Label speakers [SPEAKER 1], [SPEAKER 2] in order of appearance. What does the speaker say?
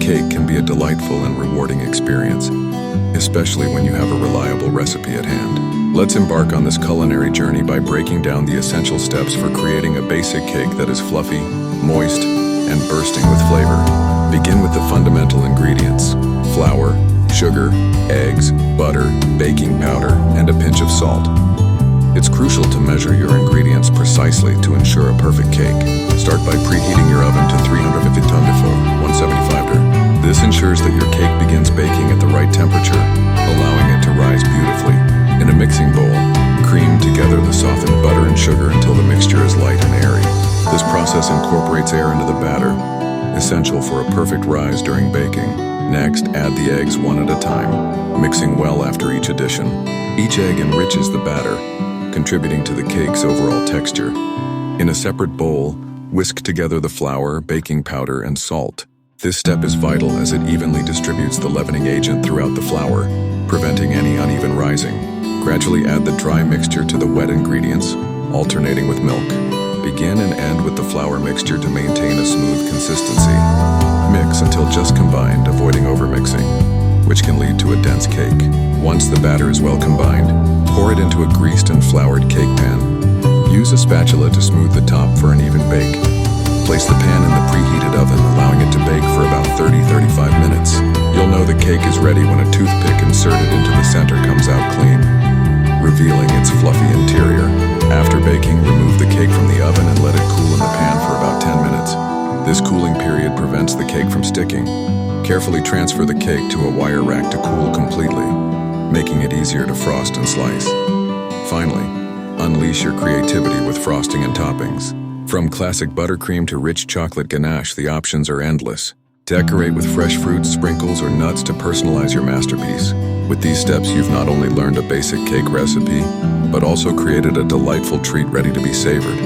[SPEAKER 1] cake can be a delightful and rewarding experience, especially when you have a reliable recipe at hand. Let's embark on this culinary journey by breaking down the essential steps for creating a basic cake that is fluffy, moist, and bursting with flavor. Begin with the fundamental ingredients: flour, sugar, eggs, butter, baking powder, and a pinch of salt. It's crucial to measure your ingredients precisely to ensure a perfect cake. Start by preheating your oven to 350 for 175°. This ensures that your cake begins baking at the right temperature, allowing it to rise beautifully. In a mixing bowl, cream together the softened butter and sugar until the mixture is light and airy. This process incorporates air into the batter, essential for a perfect rise during baking. Next, add the eggs one at a time, mixing well after each addition. Each egg enriches the batter, contributing to the cake's overall texture. In a separate bowl, whisk together the flour, baking powder, and salt. This step is vital as it evenly distributes the leavening agent throughout the flour, preventing any uneven rising. Gradually add the dry mixture to the wet ingredients, alternating with milk. Begin and end with the flour mixture to maintain a smooth consistency. Mix until just combined, avoiding overmixing, which can lead to a dense cake. Once the batter is well combined, pour it into a greased and floured cake pan. Use a spatula to smooth the top for an even bake. Place the pan in the preheated oven, allowing it to bake for about 30-35 minutes. You'll know the cake is ready when a toothpick inserted into the center comes out clean, revealing its fluffy interior. After baking, remove the cake from the oven and let it cool in the pan for about 10 minutes. This cooling period prevents the cake from sticking. Carefully transfer the cake to a wire rack to cool completely, making it easier to frost and slice. Finally, unleash your creativity with frosting and toppings. From classic buttercream to rich chocolate ganache, the options are endless. Decorate with fresh fruits, sprinkles, or nuts to personalize your masterpiece. With these steps, you've not only learned a basic cake recipe, but also created a delightful treat ready to be savored.